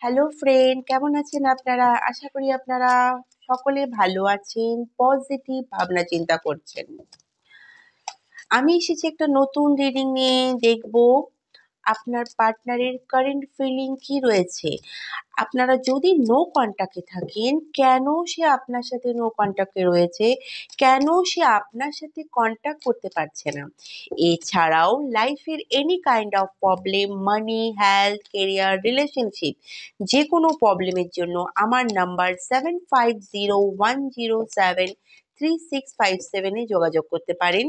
Hello friend, কেমন আছেন আপনারা? আশা করি আপনারা সকলে ভালো আছেন, পজিটিভ ভাবনা চিন্তা করছেন। আমি এসেছি একটা নতুন রিডিং নিয়ে। দেখব আপনার পার্টনারের কারেন্ট ফিলিং কি রয়েছে। আপনারা যদি নো কন্টাক্টে থাকেন, কেন সে আপনার সাথে নো কন্টাক্টে রয়েছে, কেন সে আপনার সাথে কন্টাক্ট করতে পারছে না। এছাড়াও লাইফের any kind of problem, money, health, career, relationship, যে কোনো প্রবলেমের জন্য আমার নাম্বার 7501073657 যোগাযোগ করতে পারেন।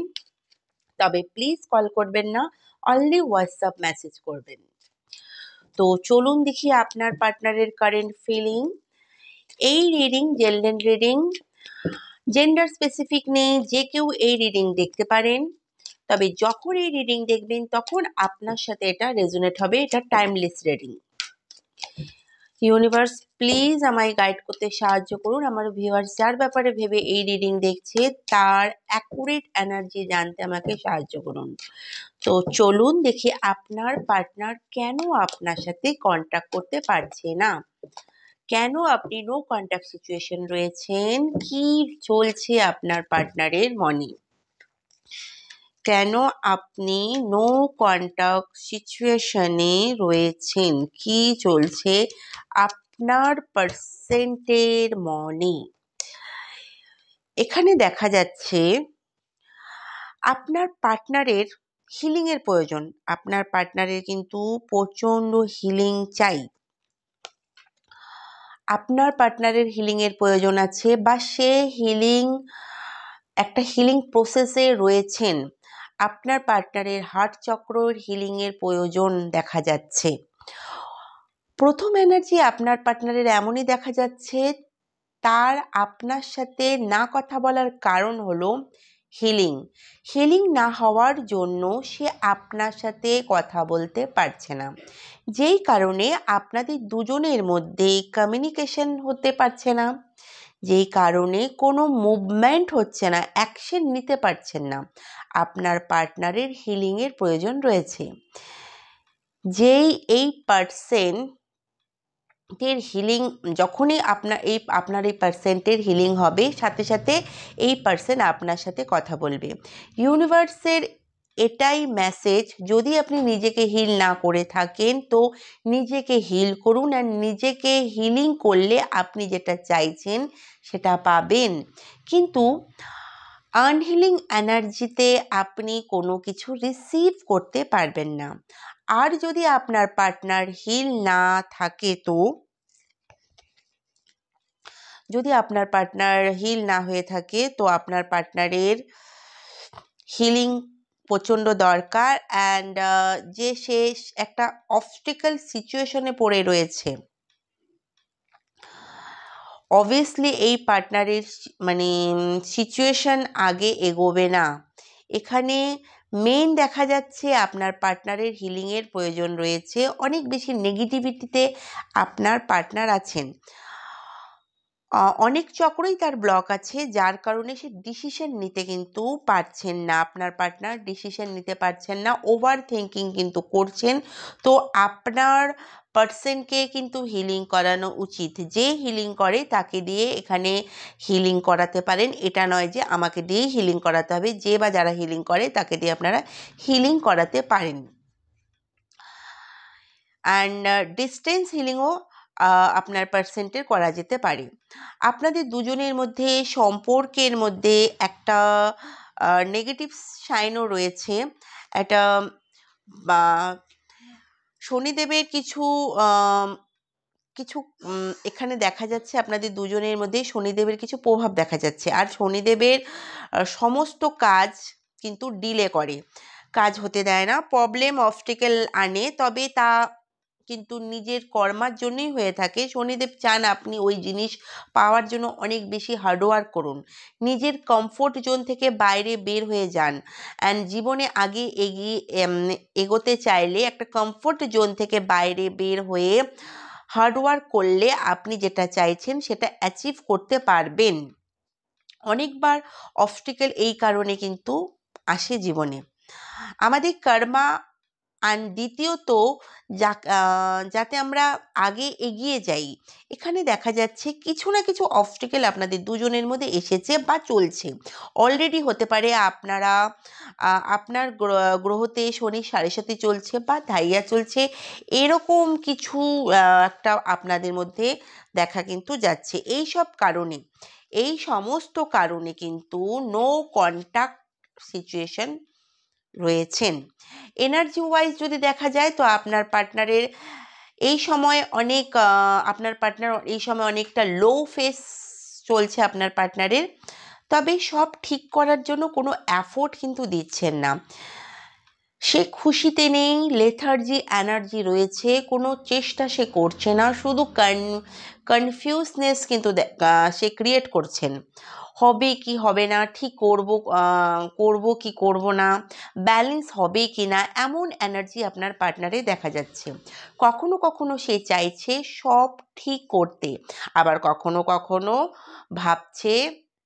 তবে প্লিজ কল করবেন না, অনলি হোয়াটসঅ্যাপ মেসেজ করবেন। তো চলুন দেখি আপনার পার্টনারের কারেন্ট ফিলিং। এই রিডিং জেন্ডার স্পেসিফিক নেই, যে কেউ এই রিডিং দেখতে পারেন। তবে যখন এই রিডিং দেখবেন তখন আপনার সাথে এটা রেজোনেট হবে। এটা টাইমলেস রিডিং। ইউনিভার্স প্লিজ আমায় গাইড করতে সাহায্য করুন। আমার ভিউয়ার্স যার ব্যাপারে ভেবে এই রিডিং দেখছে তার অ্যাকুরেট এনার্জি জানতে আমাকে সাহায্য করুন। তো চলুন দেখি আপনার পার্টনার কেন আপনার সাথে কন্ট্যাক্ট করতে পারছে না, কেন আপনি নো কন্ট্যাক্ট সিচুয়েশন রয়েছেন, কি চলছে আপনার পার্টনারের মনে, কেন আপনি নো কন্ট্যাক্ট সিচুয়েশনে রয়েছেন, কি চলছে আপনার পার্সেন্টের মনে। এখানে দেখা যাচ্ছে আপনার পার্টনারের হিলিং এর প্রয়োজন। আপনার পার্টনারের কিন্তু প্রচন্ড হিলিং চাই। আপনার পার্টনারের হিলিং এর প্রয়োজন আছে, বা সে একটা হিলিং প্রসেসে রয়েছেন। আপনার পার্টনারের হার্ট চক্রের হিলিং এর প্রয়োজন দেখা যাচ্ছে। প্রথম এনার্জি আপনার পার্টনারের এমনই দেখা যাচ্ছে, তার আপনার সাথে না কথা বলার কারণ হলো হিলিং না হওয়ার জন্য সে আপনার সাথে কথা বলতে পারছে না, যেই কারণে আপনাদের দুজনের মধ্যে কমিউনিকেশন হতে পারছে না, যেই কারণে কোনো মুভমেন্ট হচ্ছে না, অ্যাকশন নিতে পারছেন না। আপনার পার্টনারের হিলিংয়ের প্রয়োজন রয়েছে। এই পার্সেন্টের হিলিং যখনই আপনার এই পার্সেন্টের হিলিং হবে, সাথে সাথে এই পার্সন আপনার সাথে কথা বলবে। ইউনিভার্সের এটাই মেসেজ, যদি আপনি নিজেকে হিল না করে থাকেন তো নিজেকে হিল করুন, আর নিজেকে হিলিং করলে আপনি যেটা চাইছেন সেটা পাবেন। কিন্তু আনহিলিং এনার্জিতে আপনি কোনো কিছু রিসিভ করতে পারবেন না। আর যদি আপনার পার্টনার হিল না থাকে যদি আপনার পার্টনার হিল না হয়ে থাকে তো আপনার পার্টনারের হিলিং প্রচণ্ড দরকার। অ্যান্ড যে সে একটা অবস্টিকল সিচুয়েশনে পড়ে রয়েছে, অবভিয়াসলি এই পার্টনারের সিচুয়েশন আগে এগোবে না। এখানে মেন দেখা যাচ্ছে আপনার পার্টনারের হিলিংয়ের প্রয়োজন রয়েছে। অনেক বেশি নেগেটিভিটিতে আপনার পার্টনার আছেন, অনেক চক্রই তার ব্লক আছে, যার কারণে সে ডিসিশন নিতে কিন্তু পারছেন না। আপনার পার্টনার ডিসিশন নিতে পারছেন না, ওভার থিঙ্কিং কিন্তু করছেন। তো আপনার পার্সনকে কিন্তু হিলিং করানো উচিত। যে হিলিং করে তাকে দিয়ে এখানে হিলিং করাতে পারেন, এটা নয় যে আমাকে দিয়েই হিলিং করাতে হবে। যে বা যারা হিলিং করে তাকে দিয়ে আপনারা হিলিং করাতে পারেন। অ্যান্ড ডিস্টেন্স হিলিংও আপনার পার্সেন্টের করা যেতে পারে। আপনাদের দুজনের মধ্যে সম্পর্কের মধ্যে একটা নেগেটিভ সাইনও রয়েছে। একটা শনিদেবের কিছু এখানে দেখা যাচ্ছে, আপনাদের দুজনের মধ্যে শনিদেবের কিছু প্রভাব দেখা যাচ্ছে। আর শনিদেবের সমস্ত কাজ কিন্তু ডিলে করে, কাজ হতে দেয় না, প্রবলেম অবস্টিকেল আনে। তবে তা কিন্তু নিজের কর্মার জন্যই হয়ে থাকে। শনিদেব চান আপনি ওই জিনিস পাওয়ার জন্য অনেক বেশি হার্ডওয়ার্ক করুন, নিজের কমফোর্ট জোন থেকে বাইরে বের হয়ে যান। অ্যান্ড জীবনে আগে এগোতে চাইলে একটা কমফোর্ট জোন থেকে বাইরে বের হয়ে হার্ডওয়ার্ক করলে আপনি যেটা চাইছেন সেটা অ্যাচিভ করতে পারবেন। অনেকবার অবস্টিকেল এই কারণে কিন্তু আসে জীবনে। আমাদের কর্মা আর দ্বিতীয়ত যাতে আমরা আগে এগিয়ে যাই, এখানে দেখা যাচ্ছে কিছু না কিছু অবস্টেকেল আপনাদের দুজনের মধ্যে এসেছে বা চলছে। অলরেডি হতে পারে আপনার গ্রহতে শনি 7.5 চলছে বা ঢাইয়া চলছে, এরকম কিছু একটা আপনাদের মধ্যে দেখা কিন্তু যাচ্ছে। এই সমস্ত কারণে কিন্তু নো কন্ট্যাক্ট সিচুয়েশন রয়েছেন। এনার্জি ওয়াইজ যদি দেখা যায় তো আপনার পার্টনারের এই সময় অনেকটা লো ফেস চলছে আপনার পার্টনারের। তবে সব ঠিক করার জন্য কোনো এফোর্ট কিন্তু দিচ্ছেন না, সে খুশিতে নেই, লেথার্জি এনার্জি রয়েছে, কোনো চেষ্টা সে করছে না, শুধু কনফিউজনেস কিন্তু সে ক্রিয়েট করছেন। হবে কি হবে না, ঠিক করব কি করব না, ব্যালেন্স হবে কি না, এমন এনার্জি আপনার পার্টনারে দেখা যাচ্ছে। কখনো কখনো সে চাইছে সব ঠিক করতে, আবার কখনো কখনো ভাবছে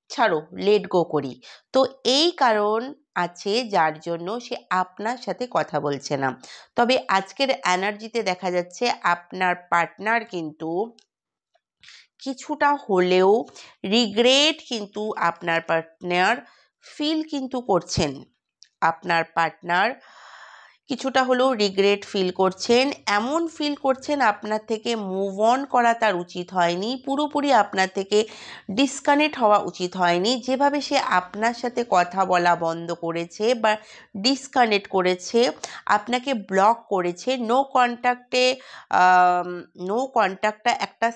ছাড়ো, লেট গো করি। তো এই কারণ আছে যার জন্য সে আপনার সাথে কথা বলছে না। তবে আজকের এনার্জিতে দেখা যাচ্ছে আপনার পার্টনার কিন্তু কিছুটা হলেও রিগ্রেট কিন্তু আপনার পার্টনার ফিল কিন্তু করছেন। আপনার পার্টনার কিছুটা হলেও রিগ্রেট ফিল করছেন, এমন ফিল করছেন আপনার থেকে মুভ অন করা তার উচিত হয়নি, পুরোপুরি আপনার থেকে ডিসকানেক্ট হওয়া উচিত হয়নি। যেভাবে সে আপনার সাথে কথা বলা বন্ধ করেছে বা ডিসকানেক্ট করেছে, আপনাকে ব্লক করেছে, নো কন্ট্যাক্টটা একটা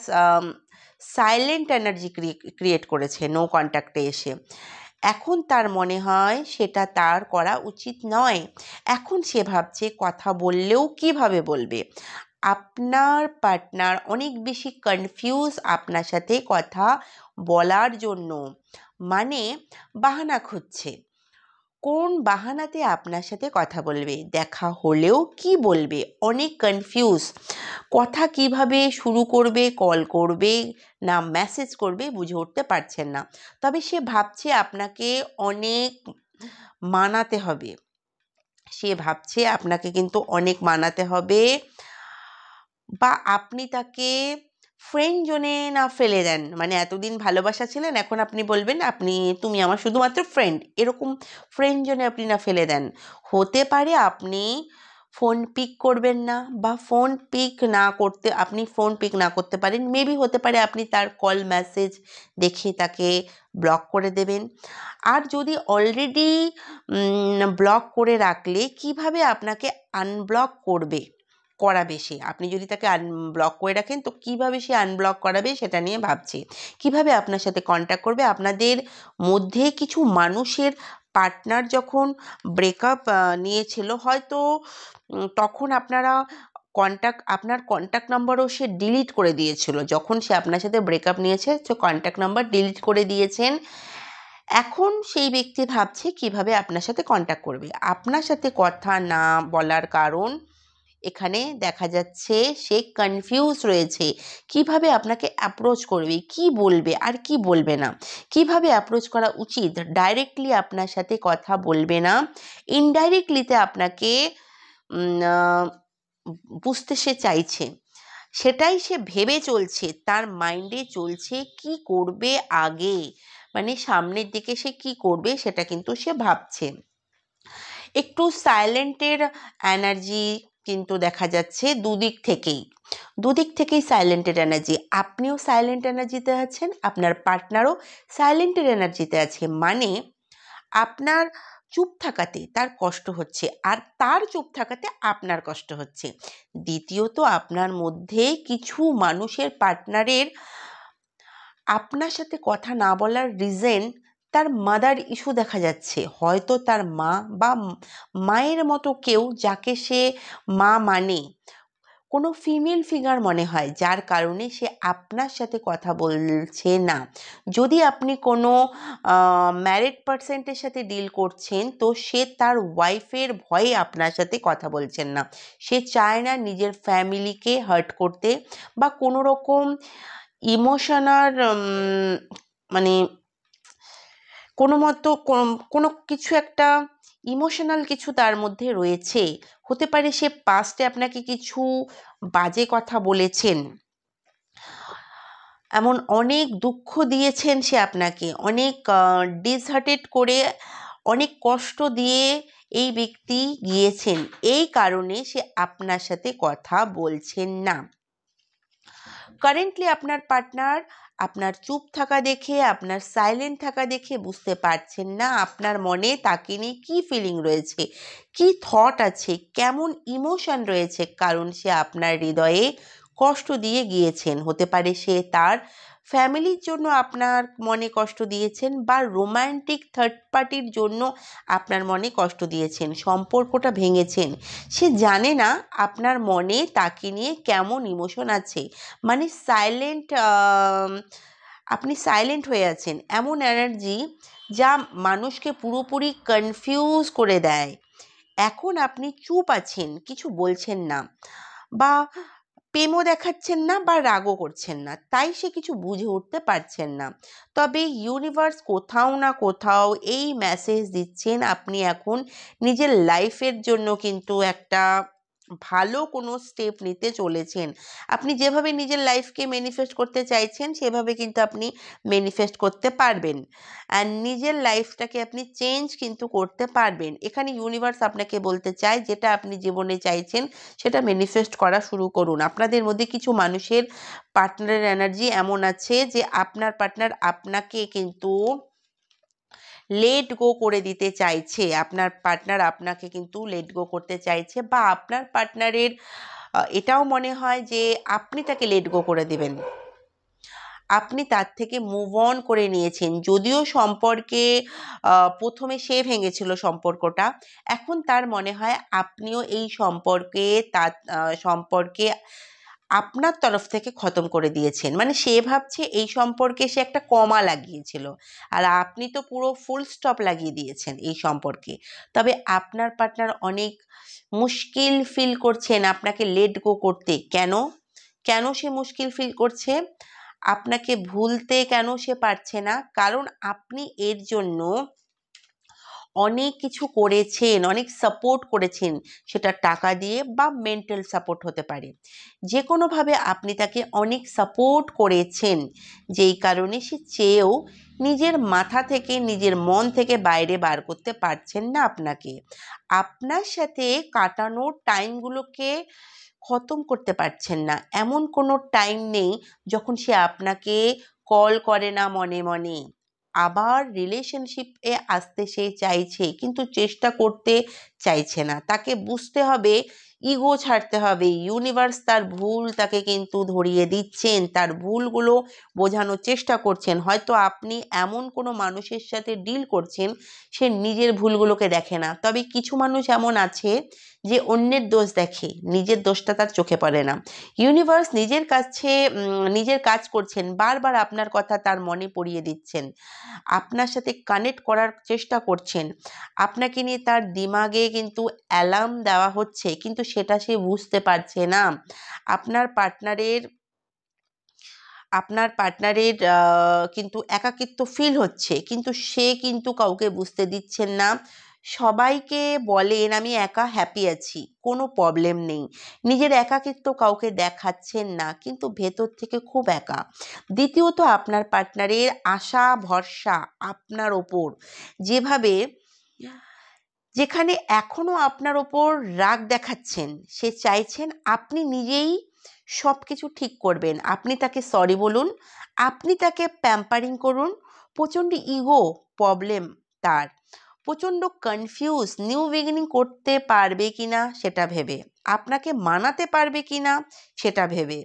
সাইলেন্ট এনার্জি ক্রিয়েট করেছে নো কন্ট্যাক্টে এসে। এখন তার মনে হয় সেটা তার করা উচিত নয়। এখন সে ভাবছে কথা বললেও কিভাবে বলবে। আপনার পার্টনার অনেক বেশি কনফিউজ আপনার সাথে কথা বলার জন্য, মানে বাহানা খুঁজছে কোন বাহানাতে আপনার সাথে কথা বলবে, দেখা হলেও কি বলবে, অনেক কনফিউজ, কথা কিভাবে শুরু করবে, কল করবে না মেসেজ করবে বুঝে উঠতে পারছেন না। তবে সে ভাবছে আপনাকে অনেক মানাতে হবে, কিন্তু অনেক মানাতে হবে, বা আপনি তাকে ফ্রেন্ড জোনে না ফেলে দেন, মানে এতদিন ভালোবাসা ছিলেন, এখন আপনি বলবেন তুমি আমার শুধুমাত্র ফ্রেন্ড, এরকম ফ্রেন্ড জোনে আপনি না ফেলে দেন। হতে পারে আপনি ফোন পিক করবেন না, বা আপনি ফোন পিক না করতে পারেন, মেবি হতে পারে আপনি তার কল মেসেজ দেখে তাকে ব্লক করে দেবেন। আর যদি অলরেডি ব্লক করে রাখলে কিভাবে আপনাকে আনব্লক করাবে সে, আপনি যদি তাকে আনব্লক করে রাখেন তো কিভাবে সে আনব্লক করাবে সেটা নিয়ে ভাবছে। কিভাবে আপনার সাথে কন্ট্যাক্ট করবে, আপনাদের মধ্যে কিছু মানুষের পার্টনার যখন ব্রেকআপ নিয়েছিল হয়তো তখন আপনার কন্ট্যাক্ট নাম্বারও সে ডিলিট করে দিয়েছিল। যখন সে আপনার সাথে ব্রেকআপ নিয়েছে তো কন্ট্যাক্ট নাম্বার ডিলিট করে দিয়েছেন। এখন সেই ব্যক্তি ভাবছে কিভাবে আপনার সাথে কন্ট্যাক্ট করবে। আপনার সাথে কথা না বলার কারণ এখানে দেখা যাচ্ছে সে কনফিউজ রয়েছে কিভাবে আপনাকে অ্যাপ্রোচ করবে, কি বলবে আর কি বলবে না, কিভাবে অ্যাপ্রোচ করা উচিত। ডাইরেক্টলি আপনার সাথে কথা বলবে না, ইনডাইরেক্টলিতে আপনাকে বুঝতে সে চাইছে, সেটাই সে ভেবে চলছে, তার মাইন্ডে চলছে কি করবে আগে, মানে সামনের দিকে সে কি করবে সেটা কিন্তু সে ভাবছে। একটু সাইলেন্টের এনার্জি কিন্তু দেখা যাচ্ছে দুদিক থেকেই সাইলেন্টের এনার্জি। আপনিও সাইলেন্ট এনার্জিতে আছেন, আপনার পার্টনারও সাইলেন্টের এনার্জিতে আছে, মানে আপনার চুপ থাকাতে তার কষ্ট হচ্ছে আর তার চুপ থাকাতে আপনার কষ্ট হচ্ছে। দ্বিতীয়ত আপনার মধ্যে কিছু মানুষের পার্টনারের আপনার সাথে কথা না বলার রিজন তার মাদার ইস্যু দেখা যাচ্ছে, হয়তো তার মা বা মায়ের মতো কেউ যাকে সে মা মানে, কোনো ফিমেল ফিগার মনে হয় যার কারণে সে আপনার সাথে কথা বলছে না। যদি আপনি কোনো ম্যারিড পার্সনের সাথে ডিল করছেন তো সে তার ওয়াইফের ভয়ে আপনার সাথে কথা বলছেন না, সে চায় না নিজের ফ্যামিলিকে হার্ট করতে বা কোনো রকম ইমোশনাল মানে কোনো কিছু একটা ইমোশনাল কিছু তার মধ্যে রয়েছে। হতে পারে সে পাস্টে আপনাকে কিছু বাজে কথা বলেছেন, এমন অনেক দুঃখ দিয়েছেন সে আপনাকে, অনেক ডিসহার্টেড করে, অনেক কষ্ট দিয়ে এই ব্যক্তি গিয়েছেন। এই কারণে সে আপনার সাথে কথা বলছেন না। কারেন্টলি আপনার পার্টনার আপনার চুপ থাকা দেখে, আপনার সাইলেন্ট থাকা দেখে বুঝতে পারছেন না আপনার মনে তাকে নিয়ে কী ফিলিং রয়েছে, কী থট আছে, কেমন ইমোশন রয়েছে। কারণ সে আপনার হৃদয়ে কষ্ট দিয়ে গিয়েছেন। হতে পারে সে তার ফ্যামিলির জন্য আপনার মনে কষ্ট দিয়েছেন, বা রোমান্টিক থার্ড পার্টির জন্য আপনার মনে কষ্ট দিয়েছেন, সম্পর্কটা ভেঙেছেন। সে জানে না আপনার মনে তাকে নিয়ে কেমন ইমোশন আছে। মানে আপনি সাইলেন্ট হয়ে আছেন, এমন এনার্জি যা মানুষকে পুরোপুরি কনফিউজ করে দেয়। এখন আপনি চুপ আছেন, কিছু বলছেন না, বা প্রেমও দেখাচ্ছেন না, বা রাগও করছেন না, তাই সে কিছু বুঝে উঠতে পারছেন না। তবে ইউনিভার্স কোথাও না কোথাও এই মেসেজ দিচ্ছেন, আপনি এখন নিজের লাইফের জন্য কিন্তু একটা ভালো কোনো স্টেপ নিতে চলেছেন। আপনি যেভাবে নিজের লাইফকে ম্যানিফেস্ট করতে চাইছেন সেভাবে কিন্তু আপনি ম্যানিফেস্ট করতে পারবেন, আর নিজের লাইফটাকে আপনি চেঞ্জ কিন্তু করতে পারবেন। এখানে ইউনিভার্স আপনাকে বলতে চায়, যেটা আপনি জীবনে চাইছেন সেটা ম্যানিফেস্ট করা শুরু করুন। আপনাদের মধ্যে কিছু মানুষের পার্টনারের এনার্জি এমন আছে যে আপনার পার্টনার আপনাকে কিন্তু লেট গো করে দিতে চাইছে, আপনার পার্টনার আপনাকে কিন্তু লেট গো করতে চাইছে, বা আপনার পার্টনারের এটাও মনে হয় যে আপনি তাকে লেট গো করে দেবেন, আপনি তার থেকে মুভ অন করে নিয়েছেন। যদিও সম্পর্কে প্রথমে সে ভেঙেছিল সম্পর্কটা, এখন তার মনে হয় আপনিও এই সম্পর্কে আপনার তরফ থেকে খতম করে দিয়েছেন। মানে সে ভাবছে এই সম্পর্কে সে একটা কমা লাগিয়েছিল, আর আপনি তো পুরো ফুল স্টপ লাগিয়ে দিয়েছেন এই সম্পর্কে। তবে আপনার পার্টনার অনেক মুশকিল ফিল করছেন আপনাকে লেট গো করতে। কেন কেন সে মুশকিল ফিল করছে? আপনাকে ভুলতে কেন সে পারছে না? কারণ আপনি এর জন্য অনেক কিছু করেছেন, অনেক সাপোর্ট করেছেন, সেটা টাকা দিয়ে বা মেন্টাল সাপোর্ট হতে পারে। যে কোনোভাবে আপনি তাকে অনেক সাপোর্ট করেছেন, যেই কারণে সে চেয়েও নিজের মাথা থেকে, নিজের মন থেকে বাইরে বার করতে পারছেন না আপনাকে। আপনার সাথে কাটানো টাইমগুলোকে খতম করতে পারছেন না। এমন কোনো টাইম নেই যখন সে আপনাকে কল করে না মনে মনে। আবার রিলেশনশিপে আসতে সে চাইছে, কিন্তু চেষ্টা করতে চাইছে না। তাকে বুঝতে হবে, ইগো ছাড়তে হবে। ইউনিভার্স তার ভুল তাকে কিন্তু ধরিয়ে দিচ্ছেন, তার ভুলগুলো বোঝানোর চেষ্টা করছেন। হয়তো আপনি এমন কোনো মানুষের সাথে ডিল করছেন, সে নিজের ভুলগুলোকে দেখে না। তবে কিছু মানুষ এমন আছে যে অন্যের দোষ দেখে, নিজের দোষটা তার চোখে পড়ে না। ইউনিভার্স নিজের কাজ করছেন, বারবার আপনার কথা তার মনে পড়িয়ে দিচ্ছেন, আপনার সাথে কানেক্ট করার চেষ্টা করছেন। আপনাকে নিয়ে তার দিমাগে কিন্তু অ্যালার্ম দেওয়া হচ্ছে, কিন্তু সেটা সে বুঝতে পারছে না। আপনার পার্টনারের কিন্তু একাকিত্ব ফিল হচ্ছে, কিন্তু সে কিন্তু কাউকে বুঝতে দিচ্ছেন না। সবাইকে বলেন আমি একা হ্যাপি আছি, কোনো প্রবলেম নেই। নিজের একাকিত্ব কাউকে দেখাচ্ছেন না, কিন্তু ভেতর থেকে খুব একা। দ্বিতীয়ত, আপনার পার্টনারের আশা ভরসা আপনার ওপর, যেখানে এখনো আপনার ওপর রাগ দেখাচ্ছেন, সে চাইছেন আপনি নিজেই সব কিছু ঠিক করবেন। আপনি তাকে সরি বলুন, আপনি তাকে প্যাম্পারিং করুন। প্রচণ্ড ইগো প্রবলেম তার, প্রচণ্ড কনফিউজ, নিউ বিগিনিং করতে পারবে কিনা সেটা ভেবে, আপনাকে মানাতে পারবে কিনা সেটা ভেবে।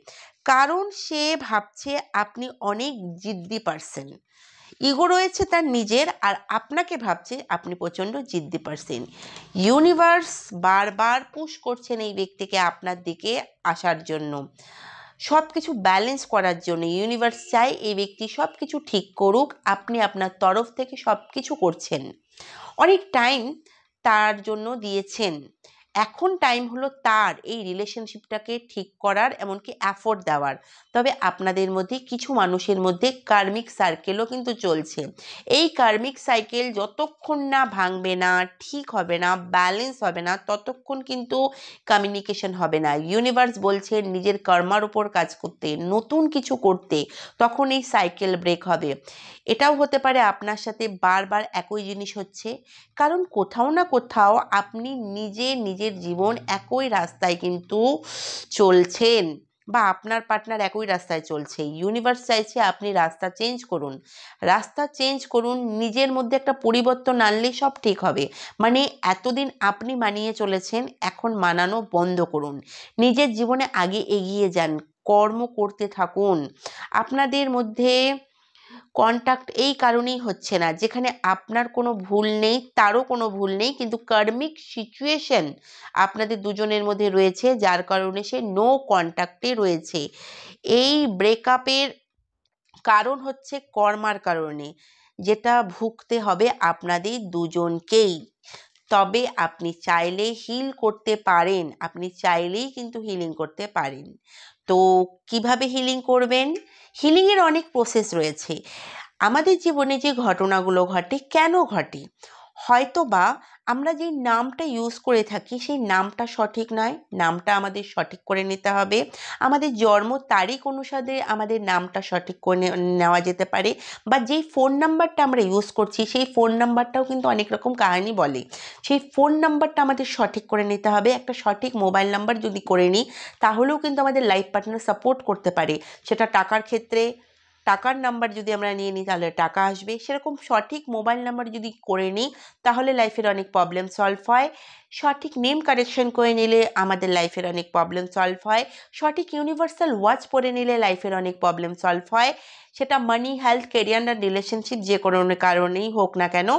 কারণ সে ভাবছে আপনি অনেক জিদ্দি পারসন, ইগো রয়েছে তার নিজের, আর আপনাকে ভাবছে আপনি প্রচণ্ড জিদ্দি পারসন। ইউনিভার্স বারবার পুশ করছেন এই ব্যক্তিকে আপনার দিকে আসার জন্য, সব কিছু ব্যালেন্স করার জন্য। ইউনিভার্স চায় এই ব্যক্তি সব কিছু ঠিক করুক, আপনি আপনার তরফ থেকে সব কিছু করছেন, অনেক টাইম তার জন্য দিয়েছেন। এখন টাইম হলো তার এই রিলেশনশিপটাকে ঠিক করার, এমনকি এফোর্ট দেওয়ার। তবে আপনাদের মধ্যে কিছু মানুষের মধ্যে কার্মিক সার্কেলও কিন্তু চলছে। এই কার্মিক সাইকেল যতক্ষণ না ভাঙবে না, ঠিক হবে না, ব্যালেন্স হবে না, ততক্ষণ কিন্তু কমিউনিকেশন হবে না। ইউনিভার্স বলছে নিজের কর্মার উপর কাজ করতে, নতুন কিছু করতে, তখন এই সাইকেল ব্রেক হবে। এটাও হতে পারে আপনার সাথে বারবার একই জিনিস হচ্ছে, কারণ কোথাও না কোথাও আপনি নিজের জীবন একই রাস্তায় কিন্তু চলছেন, বা আপনার পার্টনার একই রাস্তায় চলছে। ইউনিভার্স চাইছে আপনি রাস্তা চেঞ্জ করুন, রাস্তা চেঞ্জ করুন, নিজের মধ্যে একটা পরিবর্তন আনলেই সব ঠিক হবে। মানে এতদিন আপনি মানিয়ে চলেছেন, এখন মানানো বন্ধ করুন, নিজের জীবনে আগে এগিয়ে যান, কর্ম করতে থাকুন। আপনাদের মধ্যে কন্ট্যাক্ট এই কারণেই হচ্ছে না, যেখানে আপনার কোনো ভুল নেই, তারও কোনো ভুল নেই, কিন্তু কার্মিক সিচুয়েশন আপনাদের দুজনের মধ্যে রয়েছে, যার কারণে সে নো কন্ট্যাক্টে রয়েছে। এই ব্রেকআপের কারণ হচ্ছে কর্মার কারণে, যেটা ভুগতে হবে আপনাদের দুজনকেই। তবে আপনি চাইলে হিল করতে পারেন, আপনি চাইলেই কিন্তু হিলিং করতে পারেন। তো কিভাবে হিলিং করবেন? হিলিংয়ের অনেক প্রসেস রয়েছে। আমাদের জীবনে যে ঘটনাগুলো ঘটে, কেন ঘটে? হয়তো বা আমরা যে নামটা ইউজ করে থাকি সেই নামটা সঠিক নয়, নামটা আমাদের সঠিক করে নিতে হবে। আমাদের জন্ম তারিখ অনুসারে আমাদের নামটা সঠিক করে নেওয়া যেতে পারে, বা যেই ফোন নাম্বারটা আমরা ইউজ করছি সেই ফোন নাম্বারটাও কিন্তু অনেক রকম কাহিনী বলে। সেই ফোন নাম্বারটা আমাদের সঠিক করে নিতে হবে। একটা সঠিক মোবাইল নাম্বার যদি করে নিই, তাহলেও কিন্তু আমাদের লাইফ পার্টনার সাপোর্ট করতে পারে। সেটা টাকার ক্ষেত্রে, টাকার নাম্বার যদি আমরা নিয়ে নিই তাহলে টাকা আসবে। সেরকম সঠিক মোবাইল নাম্বার যদি করে নিই তাহলে লাইফের অনেক প্রবলেম সলভ হয়। সঠিক নেম কারেকশন করে নিলে আমাদের লাইফের অনেক প্রবলেম সলভ হয়। সঠিক ইউনিভার্সাল ওয়াচ পরে নিলে লাইফের অনেক প্রবলেম সলভ হয়। সেটা মানি, হেলথ, কেরিয়ার আর রিলেশনশিপ যে কোনো কারণেই হোক না কেন।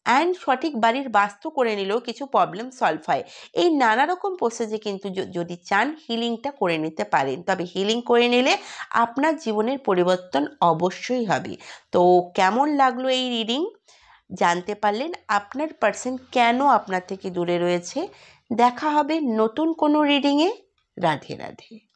অ্যান্ড সঠিক বাড়ির বাস্তু করে নিলেও কিছু প্রবলেম সলভ হয়। এই নানা রকম প্রসেসে কিন্তু যদি চান হিলিংটা করে নিতে পারেন। তবে হিলিং করে নিলে আপনার জীবনের পরিবর্তন অবশ্যই হবে। তো কেমন লাগলো এই রিডিং? জানতে পারলেন আপনার পার্সন কেন আপনার থেকে দূরে রয়েছে। দেখা হবে নতুন কোনো রিডিংয়ে। রাধে রাধে।